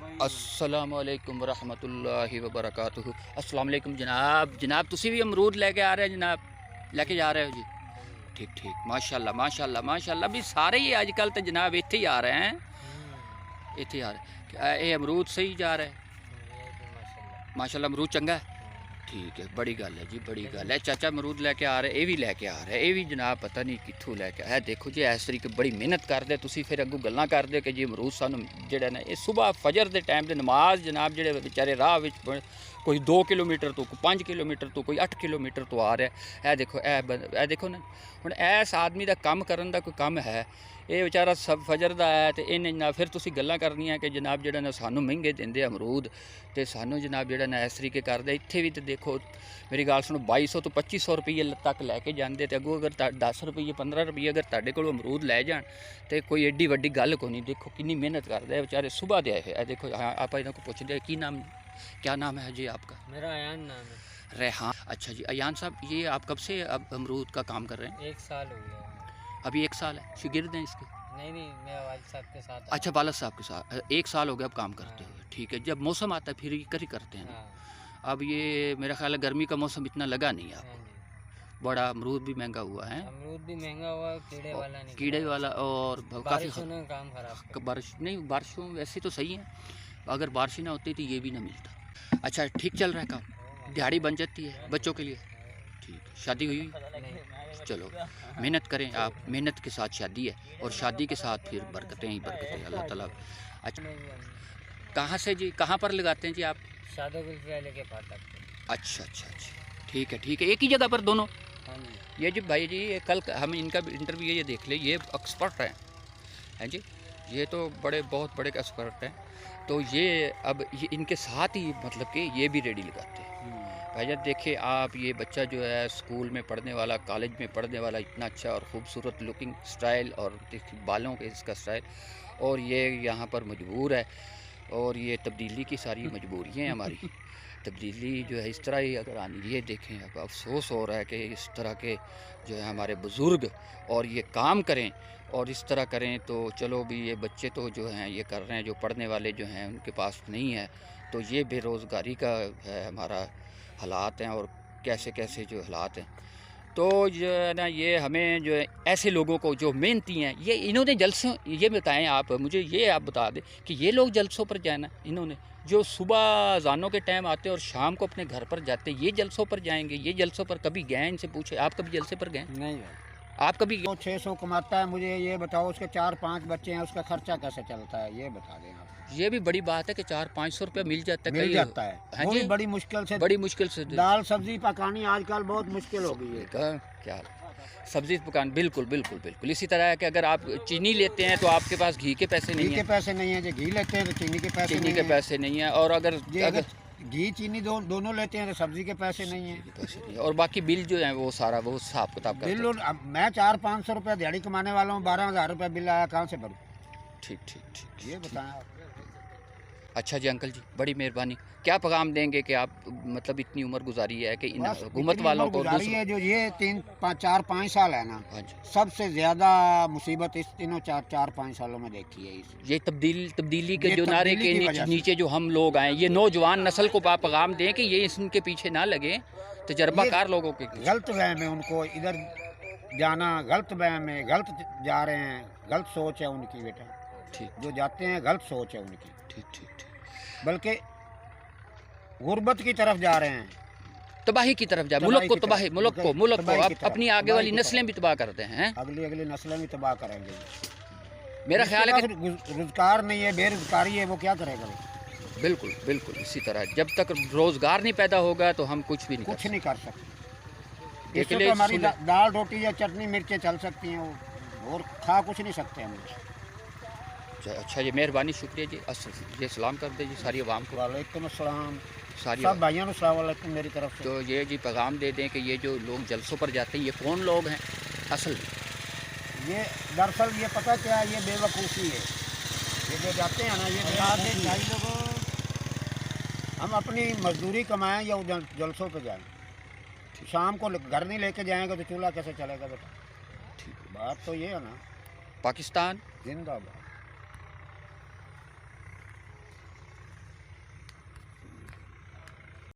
السلام علیکم ورحمۃ اللہ وبرکاتہ۔ السلام علیکم جناب تسی بھی امرود لے کے آ رہے ہیں جناب، لے کے جا رہے ہو جی؟ ٹھیک ماشاءاللہ ماشاءاللہ ماشاءاللہ بھی سارے ہی آج کل تو جناب اتنے ہی آ رہے ہیں، اتنے آ رہے ہیں۔ یہ امرود صحیح جا رہا ہے ماشاءاللہ، امرود چنگا ہے، ٹھیک ہے، بڑی گل ہے جی، بڑی گل ہے۔ چاچا امرود لے کے آ رہے، یہ بھی لے کے آ رہے، یہ بھی جناب پتہ نہیں کتوں لے کے آیا۔ دیکھو جی اس طریقے بڑی محنت کرتے تسی، پھر اگوں گلاں کردے کہ جی امرود سانوں جڑا نا یہ صبح فجر دے ٹائم تے نماز جناب جڑے بیچارے راہ وچ کوئی 2 کلومیٹر تو کوئی 5 کلومیٹر تو کوئی 8 کلومیٹر تو آ رہا ہے۔ اے دیکھو نا ہن ایس آدمی دا کم کرن دا کوئی کم ہے؟ یہ بیچارہ سب فجر دا ہے تے انہیں پھر تسی گلاں کرنیاں کہ جناب جڑا نا سانوں مہنگے دیندے امرود تے سانوں جناب جڑا نا اس طریقے کردے۔ اتھے بھی تے دیکھو میری گل سنو 2200 تو 2500 روپیے تک لے کے جاندے تے اگوں اگر 10 روپیے 15 روپیے اگر تہاڈے کولوں امرود لے جان تے کوئی ایڈی وڈی گل کوئی نہیں۔ دیکھو کنی محنت کردے بیچارے صبح دے آئے۔ دیکھو آپ انہاں کو پوچھدے کی نام، کیا نام ہے جی آپ کا؟ میرا ایان نام ہے۔ ریحان، اچھا جی ایان صاحب، یہ آپ کب سے اب امرود کا کام کر رہے ہیں؟ 1 سال ہو گیا ہے۔ ابھی 1 سال ہے، شاگرد ہیں اس کے؟ نہیں میرے والد صاحب کے ساتھ۔ اچھا والد صاحب کے ساتھ 1 سال ہو گیا اب کام کرتے ہوئے، ٹھیک ہے۔ جب موسم آتا ہے پھر یہ کر ہی کرتے ہیں نا۔ اب یہ میرا خیال ہے گرمی کا موسم اتنا لگا نہیں آپ کو، بڑا امرود بھی مہنگا ہوا ہے، امرود بھی مہنگا ہوا ہے، کیڑے والا نہیں، کیڑے والا، اور کافی کام خراب۔ بارش نہیں، بارشوں ویسے تو صحیح ہیں، اگر بارش نہ ہوتی تو یہ بھی نہ ملتا۔ اچھا ٹھیک چل رہا ہے کام، دیہڑی بن جاتی ہے بچوں کے لیے، ٹھیک۔ شادی ہوئی؟ چلو محنت کریں آپ، محنت کے ساتھ شادی ہے، اور شادی کے ساتھ پھر برکتیں ہی برکتیں اللہ تعالیٰ۔ اچھا کہاں سے جی، کہاں پر لگاتے ہیں جی آپ؟ شادی گل کے پاس۔ اچھا اچھا اچھا، ٹھیک ہے، ایک ہی جگہ پر دونوں؟ یہ جی بھائی جی یہ کل ہم ان کا انٹرویو یہ دیکھ لیں، یہ ایکسپرٹ ہیں جی، یہ تو بہت بڑے ایکسپرٹ ہیں، تو یہ اب یہ ان کے ساتھ ہی مطلب کہ یہ بھی ریڈی لگاتے ہیں۔ بھائی جان دیکھیں آپ، یہ بچہ جو ہے اسکول میں پڑھنے والا، کالج میں پڑھنے والا، اتنا اچھا اور خوبصورت لکنگ سٹائل، اور بالوں کے اس کا سٹائل، اور یہ یہاں پر مجبور ہے، اور یہ تبدیلی کی ساری مجبوریاں ہیں ہماری، تبدیلی جو ہے اس طرح ہی اگر آنی، یہ دیکھیں اب افسوس ہو رہا ہے کہ اس طرح کے جو ہے ہمارے بزرگ اور یہ کام کریں اور اس طرح کریں، تو چلو بھی یہ بچے تو جو ہیں یہ کر رہے ہیں، جو پڑھنے والے جو ہیں ان کے پاس نہیں ہے، تو یہ بے روزگاری کا ہے ہمارا حالات ہیں، اور کیسے جو حالات ہیں، تو جو ہے نا یہ ہمیں جو ہے ایسے لوگوں کو جو محنتی ہیں، یہ انہوں نے جلسوں، یہ بتائیں آپ مجھے، یہ آپ بتا دیں کہ یہ لوگ جلسوں پر جانا، انہوں نے جو صبح اذانوں کے ٹائم آتے ہیں اور شام کو اپنے گھر پر جاتے ہیں، یہ جلسوں پر جائیں گے؟ یہ جلسوں پر کبھی گئے ہیں؟ ان سے پوچھے آپ کبھی جلسے پر گئے؟ نہیں آپ کبھی؟ 600 کماتا ہے، مجھے یہ بتاؤ اس کے 4-5 بچے ہیں، اس کا خرچہ کیسے چلتا ہے یہ بتا دیں آپ۔ یہ بھی بڑی بات ہے کہ 400-500 روپیہ مل جاتا ہے، مل جاتا ہے، ہاں وہ جی، بھی بڑی مشکل سے دال سبزی پکانی آج کل بہت مشکل ہو گئی ہے۔ کیا سبزی پکان، بالکل اسی طرح ہے کہ اگر آپ چینی لیتے ہیں تو آپ کے پاس گھی کے پیسے نہیں ہیں، گھی کے پیسے نہیں ہیں جی، گھی لیتے ہیں تو چینی کے پیسے نہیں ہیں، اور اگر گھی چینی دونوں لیتے ہیں تو سبزی کے پیسے نہیں ہیں، اور باقی بل جو ہیں وہ سارا وہ حساب کتاب کرتے ہیں۔ بل میں 400-500 روپے دیہڑی کمانے والا ہوں، 12,000 روپے بل آیا، کہاں سے بھروں؟ ٹھیک یہ بتائیں آپ۔ اچھا جی انکل جی بڑی مہربانی، کیا پیغام دیں گے کہ آپ مطلب اتنی عمر گزاری ہے کہ ان حکومت والوں کو ہے جو یہ 4-5 سال ہے نا، سب سے زیادہ مصیبت اس تینوں 4-5 سالوں میں دیکھی ہے۔ یہ تبدیلی کے جو نعرے کے نیچے جو ہم لوگ آئے، یہ نوجوان نسل کو پیغام دیں کہ یہ ان کے پیچھے نہ لگے، تجربہ کار لوگوں کے غلط وہم ہے ان کو ادھر جانا، غلط وہم ہے، غلط جا رہے ہیں، غلط سوچ ہے ان کی بیٹا، جو جاتے ہیں غلط سوچ ہے ان کی، بلکہ غربت کی طرف جا رہے ہیں، تباہی کی طرف جا، ملک کو اپنی آگے والی نسلیں بھی تباہ کرتے ہیں، اگلی نسلیں بھی تباہ کریں گے۔ میرا خیال ہے کہ روزگار نہیں ہے، بے روزگاری ہے، وہ کیا کرے گا؟ بالکل اسی طرح جب تک روزگار نہیں پیدا ہوگا تو ہم کچھ بھی نہیں کر سکتے۔ اس سے تو ہماری دال روٹی یا چٹنی مرچیں چل سکتی ہیں، اور کھا کچھ نہیں سکتے ہم۔ اچھا جی مہربانی، شکریہ جی، یہ سلام کر دیں جی ساری عوام کو۔ وعلیکم السلام، ساری سب بھائیوں کو السلام علیکم میری طرف سے۔ تو یہ جی پیغام دے دیں کہ یہ جو لوگ جلسوں پر جاتے ہیں یہ کون لوگ ہیں اصل میں؟ یہ دراصل یہ پتہ کیا ہے، یہ بے وقوفی ہے، یہ جو جاتے ہیں نا یہ لوگوں، ہم اپنی مزدوری کمائیں یا جلسوں پہ جائیں، شام کو گھر نہیں لے کے جائیں گے تو چولہا کیسے چلے گا بیٹا؟ بات تو یہ ہے نا۔ پاکستان زندہ باد۔